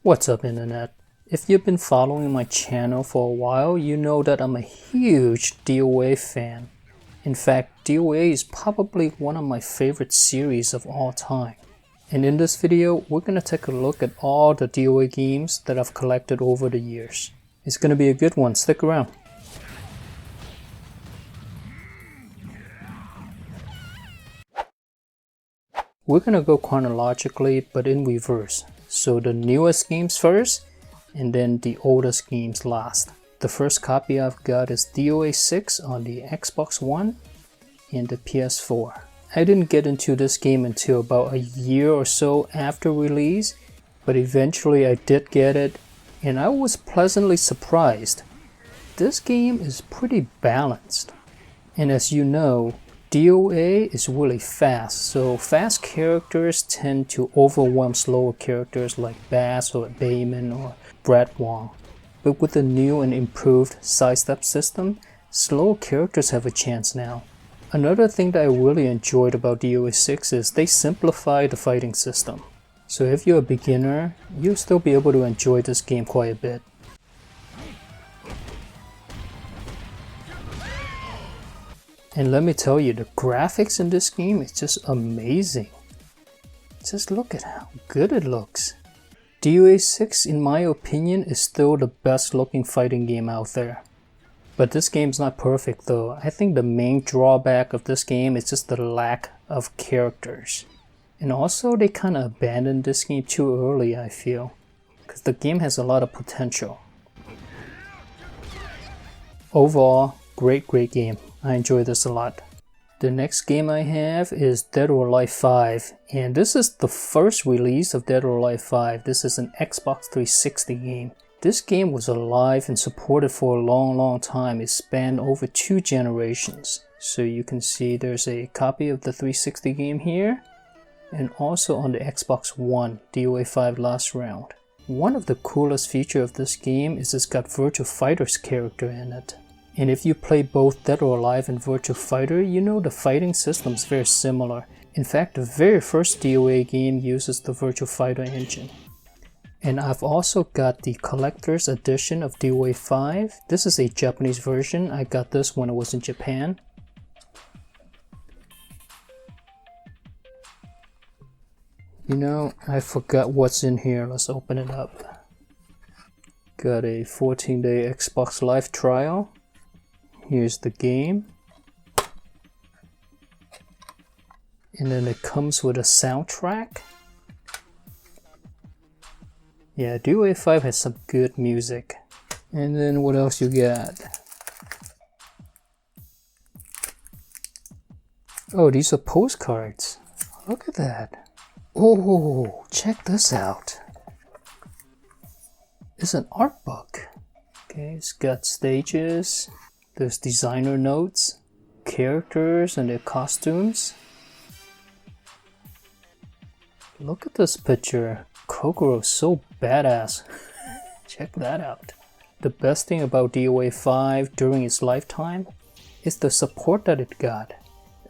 What's up, internet? If you've been following my channel for a while, you know that I'm a huge DOA fan. In fact, DOA is probably one of my favorite series of all time. And in this video, we're going to take a look at all the DOA games that I've collected over the years. It's going to be a good one, stick around. We're going to go chronologically, but in reverse. So the newest games first, and then the oldest games last. The first copy I've got is DOA6 on the Xbox One and the PS4. I didn't get into this game until about a year or so after release, but eventually I did get it, and I was pleasantly surprised. This game is pretty balanced, and as you know, DOA is really fast, so fast characters tend to overwhelm slower characters like Bass or Bayman or Brad Wong. But with the new and improved sidestep system, slow characters have a chance now. Another thing that I really enjoyed about DOA6 is they simplified the fighting system. So if you're a beginner, you'll still be able to enjoy this game quite a bit. And let me tell you, the graphics in this game is just amazing. Just look at how good it looks. DOA6, in my opinion, is still the best looking fighting game out there. But this game's not perfect though. I think the main drawback of this game is just the lack of characters. And also they kinda abandoned this game too early, I feel. Because the game has a lot of potential. Overall, great game. I enjoy this a lot. The next game I have is Dead or Alive 5, and this is the first release of Dead or Alive 5. This is an Xbox 360 game. This game was alive and supported for a long time. It spanned over 2 generations. So you can see there's a copy of the 360 game here, and also on the Xbox One, DOA 5 Last Round. One of the coolest features of this game is it's got Virtua Fighter's character in it. And if you play both Dead or Alive and Virtua Fighter, you know the fighting system is very similar. In fact, the very first DOA game uses the Virtua Fighter engine. And I've also got the collector's edition of DOA 5. This is a Japanese version. I got this when I was in Japan. You know, I forgot what's in here. Let's open it up. Got a 14-day Xbox Live trial. Here's the game. And then it comes with a soundtrack. Yeah, DOA 5 has some good music. And then what else you got? Oh, these are postcards. Look at that. Oh, check this out. It's an art book. Okay, it's got stages. There's designer notes, characters and their costumes. Look at this picture. Kokoro's so badass. Check that out. The best thing about DOA 5 during its lifetime is the support that it got.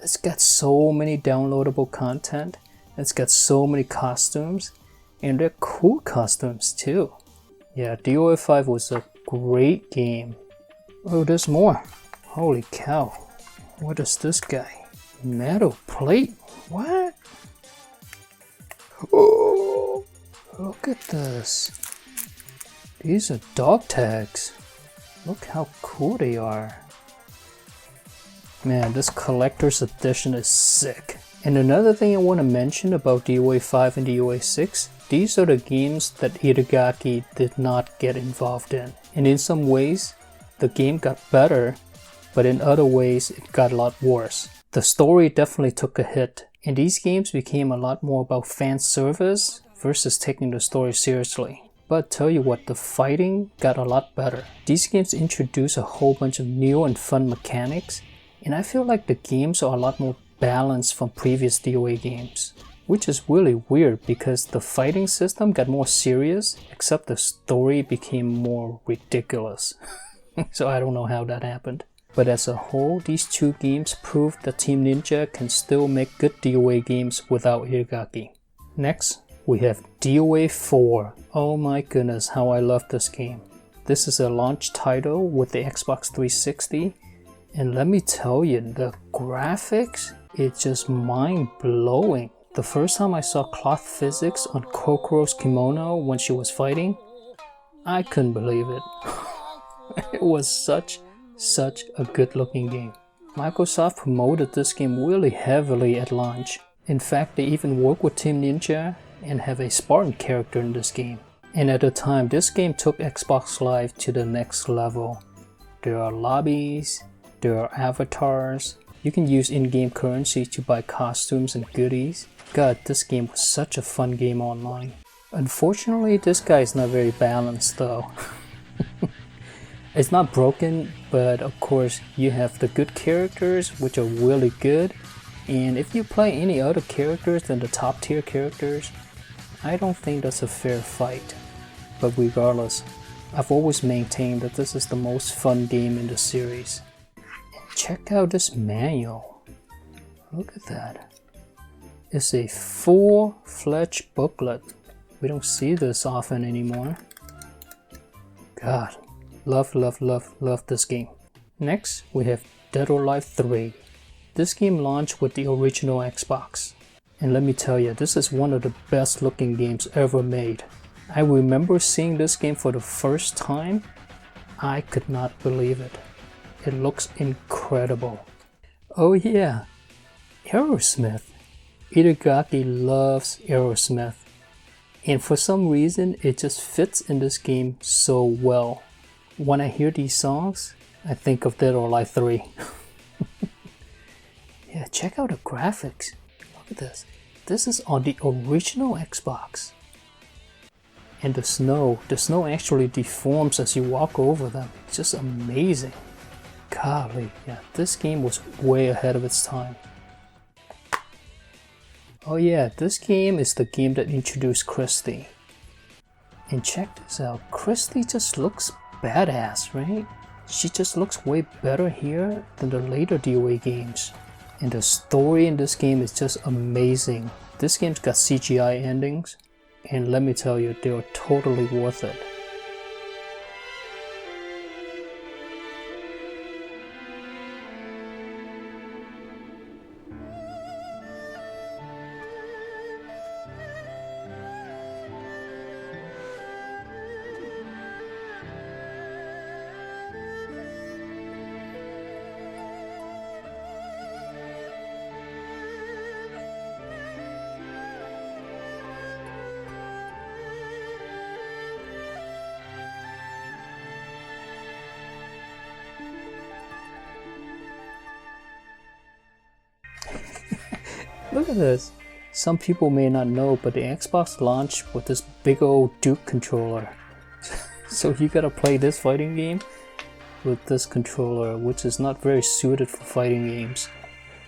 It's got so many downloadable content. It's got so many costumes. And they're cool costumes too. Yeah, DOA 5 was a great game. Oh, there's more. Holy cow. What is this guy? Metal plate? What? Oh, look at this. These are dog tags. Look how cool they are. Man, this collector's edition is sick. And another thing I want to mention about DOA 5 and DOA 6, these are the games that Itagaki did not get involved in. And in some ways, the game got better, but in other ways it got a lot worse. The story definitely took a hit, and these games became a lot more about fan service versus taking the story seriously. But tell you what, the fighting got a lot better. These games introduce a whole bunch of new and fun mechanics, and I feel like the games are a lot more balanced from previous DOA games. Which is really weird because the fighting system got more serious, except the story became more ridiculous. So I don't know how that happened. But as a whole, these two games proved that Team Ninja can still make good DOA games without Itagaki. Next, we have DOA4. Oh my goodness, how I love this game. This is a launch title with the Xbox 360, and let me tell you, the graphics, it's just mind-blowing. The first time I saw cloth physics on Kokoro's kimono when she was fighting, I couldn't believe it. It was such a good looking game. Microsoft promoted this game really heavily at launch. In fact, they even work with Team Ninja and have a Spartan character in this game. And at the time, this game took Xbox Live to the next level. There are lobbies, there are avatars, you can use in-game currency to buy costumes and goodies. God, this game was such a fun game online. Unfortunately, this guy is not very balanced though. It's not broken, but of course you have the good characters which are really good, and if you play any other characters than the top tier characters, I don't think that's a fair fight. But regardless, I've always maintained that this is the most fun game in the series. And check out this manual. Look at that. It's a full-fledged booklet. We don't see this often anymore. God, love this game. Next, we have Dead or Alive 3. This game launched with the original Xbox. And let me tell you, this is one of the best looking games ever made. I remember seeing this game for the first time. I could not believe it. It looks incredible. Oh yeah, Aerosmith. Itagaki loves Aerosmith. And for some reason, it just fits in this game so well. When I hear these songs, I think of Dead or Alive 3. Yeah, check out the graphics. Look at this. This is on the original Xbox. And the snow actually deforms as you walk over them. It's just amazing. Golly, yeah, this game was way ahead of its time. Oh yeah, this game is the game that introduced Christy. And check this out, Christy just looks badass, right? She just looks way better here than the later DOA games. And the story in this game is just amazing. This game's got CGI endings, and let me tell you, they are totally worth it. Look at this. Some people may not know, but the Xbox launched with this big old Duke controller. So you gotta play this fighting game with this controller, which is not very suited for fighting games.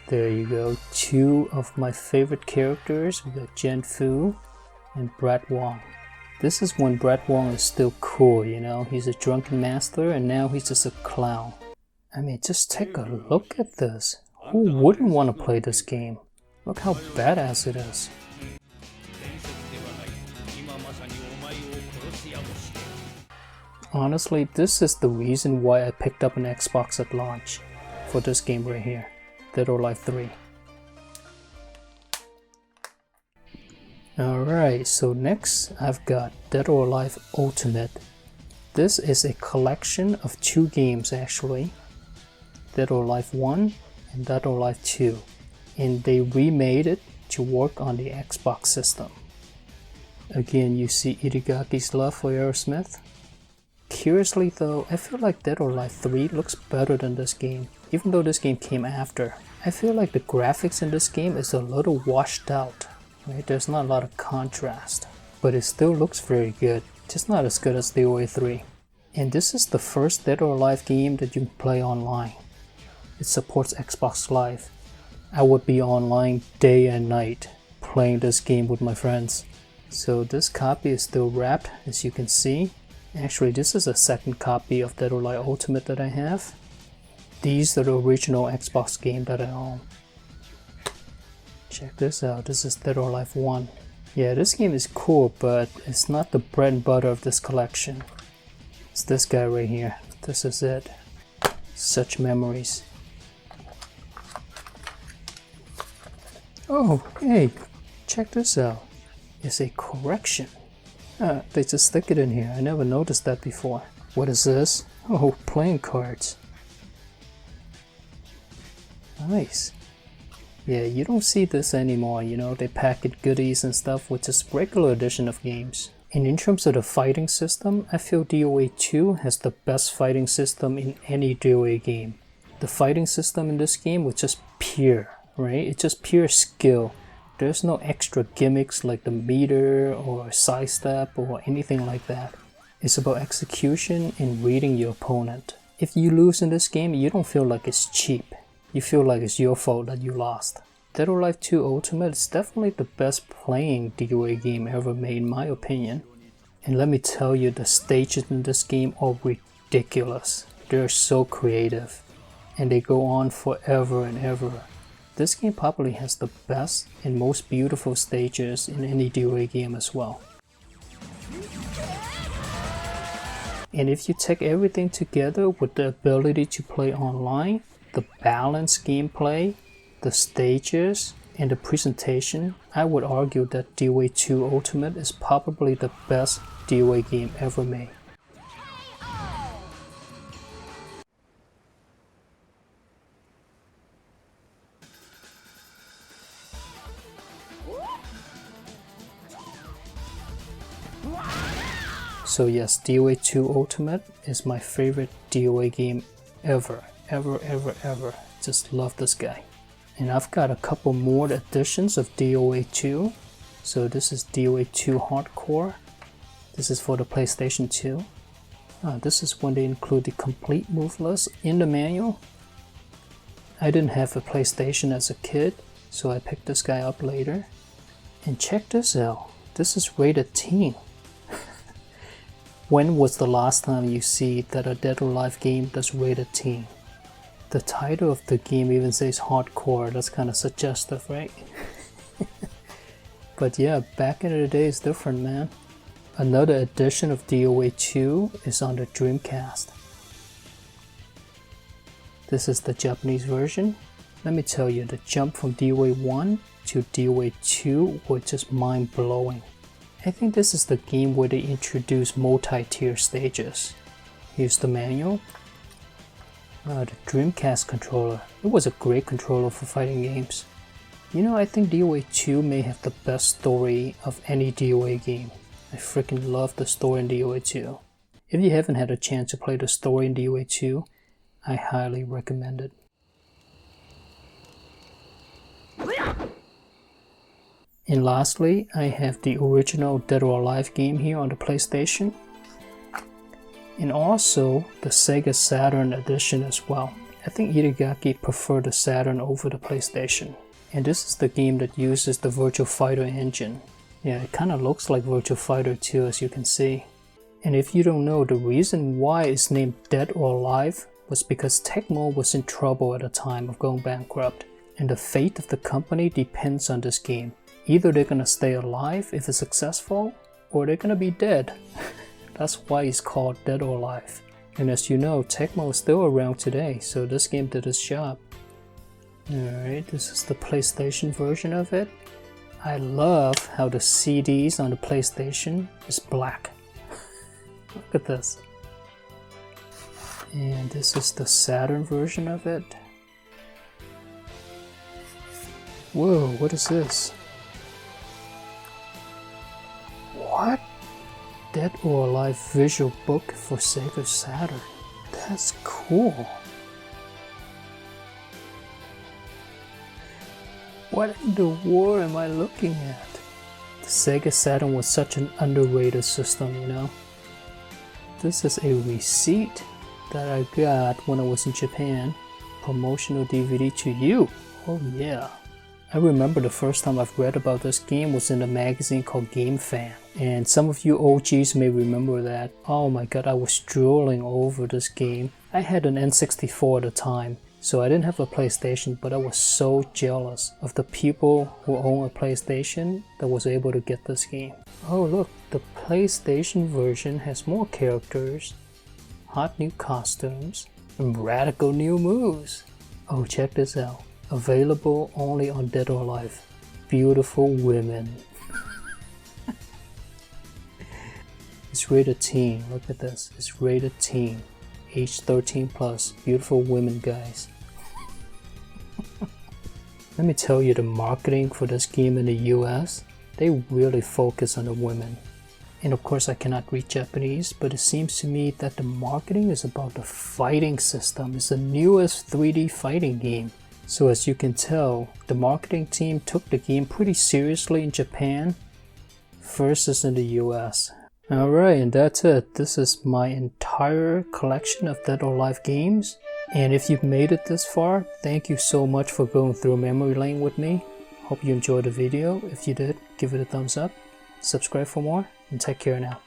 There you go. Two of my favorite characters. We got Jen Fu and Brad Wong. This is when Brad Wong is still cool, you know. He's a drunken master and now he's just a clown. I mean, just take a look at this. Who wouldn't want to play this game? Look how badass it is. Honestly, this is the reason why I picked up an Xbox at launch for this game right here, Dead or Alive 3. Alright, so next I've got Dead or Alive Ultimate. This is a collection of two games actually, Dead or Alive 1 and Dead or Alive 2. And they remade it to work on the Xbox system. Again, you see Itagaki's love for Aerosmith. Curiously though, I feel like Dead or Alive 3 looks better than this game, even though this game came after. I feel like the graphics in this game is a little washed out, right? There's not a lot of contrast, but it still looks very good, just not as good as DOA 3. And this is the first Dead or Alive game that you can play online. It supports Xbox Live. I would be online day and night playing this game with my friends. So this copy is still wrapped, as you can see. Actually, this is a second copy of Dead or Alive Ultimate that I have. These are the original Xbox game that I own. Check this out, this is Dead or Alive 1. Yeah, this game is cool, but it's not the bread and butter of this collection. It's this guy right here. This is it. Such memories. Oh, hey, check this out. It's a correction. They just stick it in here. I never noticed that before. What is this? Oh, playing cards. Nice. Yeah, you don't see this anymore, you know, they package goodies and stuff with just regular edition of games. And in terms of the fighting system, I feel DOA2 has the best fighting system in any DOA game. The fighting system in this game was just pure, right? It's just pure skill. There's no extra gimmicks like the meter or sidestep or anything like that. It's about execution and reading your opponent. If you lose in this game, you don't feel like it's cheap. You feel like it's your fault that you lost. Dead or Alive 2 Ultimate is definitely the best playing DOA game ever made in my opinion. And let me tell you, the stages in this game are ridiculous. They're so creative. And they go on forever and ever. This game probably has the best and most beautiful stages in any DOA game as well. And if you take everything together with the ability to play online, the balanced gameplay, the stages, and the presentation, I would argue that DOA2 Ultimate is probably the best DOA game ever made. So yes, DOA2 Ultimate is my favorite DOA game ever. Ever. Just love this guy. And I've got a couple more editions of DOA2. So this is DOA2 Hardcore. This is for the PlayStation 2. This is when they include the complete move list in the manual. I didn't have a PlayStation as a kid, so I picked this guy up later. And check this out. This is rated teen. When was the last time you see that a Dead or Alive game that's rated teen? The title of the game even says hardcore. That's kind of suggestive, right? But yeah, back in the day it's different, man. Another edition of DOA2 is on the Dreamcast. This is the Japanese version. Let me tell you, the jump from DOA1 to DOA2 was just mind-blowing. I think this is the game where they introduced multi-tier stages. Here's the manual. The Dreamcast controller. It was a great controller for fighting games. You know, I think DOA2 may have the best story of any DOA game. I freaking love the story in DOA2. If you haven't had a chance to play the story in DOA2, I highly recommend it. And lastly, I have the original Dead or Alive game here on the PlayStation. And also the Sega Saturn edition as well. I think Itagaki preferred the Saturn over the PlayStation. And this is the game that uses the Virtua Fighter engine. Yeah, it kind of looks like Virtua Fighter 2 as you can see. And if you don't know, the reason why it's named Dead or Alive was because Tecmo was in trouble at the time of going bankrupt. And the fate of the company depends on this game. Either they're gonna stay alive if it's successful, or they're gonna be dead. That's why it's called Dead or Alive. And as you know, Tecmo is still around today, so this game did its job. Alright, this is the PlayStation version of it. I love how the CDs on the PlayStation is black. Look at this. And this is the Saturn version of it. Whoa, what is this? What? Dead or Alive visual book for Sega Saturn. That's cool. What in the world am I looking at? The Sega Saturn was such an underrated system, you know. This is a receipt that I got when I was in Japan. Promotional DVD to you. Oh yeah. I remember the first time I've read about this game was in a magazine called Game Fan. And some of you OGs may remember that. Oh my god, I was drooling over this game. I had an N64 at the time. So I didn't have a PlayStation, but I was so jealous of the people who own a PlayStation that was able to get this game. Oh look, the PlayStation version has more characters, hot new costumes, and radical new moves. Oh, check this out. Available only on Dead or Alive. Beautiful women. It's rated teen. Look at this. It's rated teen. Age 13 plus. Beautiful women, guys. Let me tell you, the marketing for this game in the US, they really focus on the women. And of course I cannot read Japanese, but it seems to me that the marketing is about the fighting system. It's the newest 3D fighting game. So as you can tell, the marketing team took the game pretty seriously in Japan versus in the US. Alright, and that's it. This is my entire collection of Dead or Alive games. And if you've made it this far, thank you so much for going through memory lane with me. Hope you enjoyed the video. If you did, give it a thumbs up, subscribe for more, and take care now.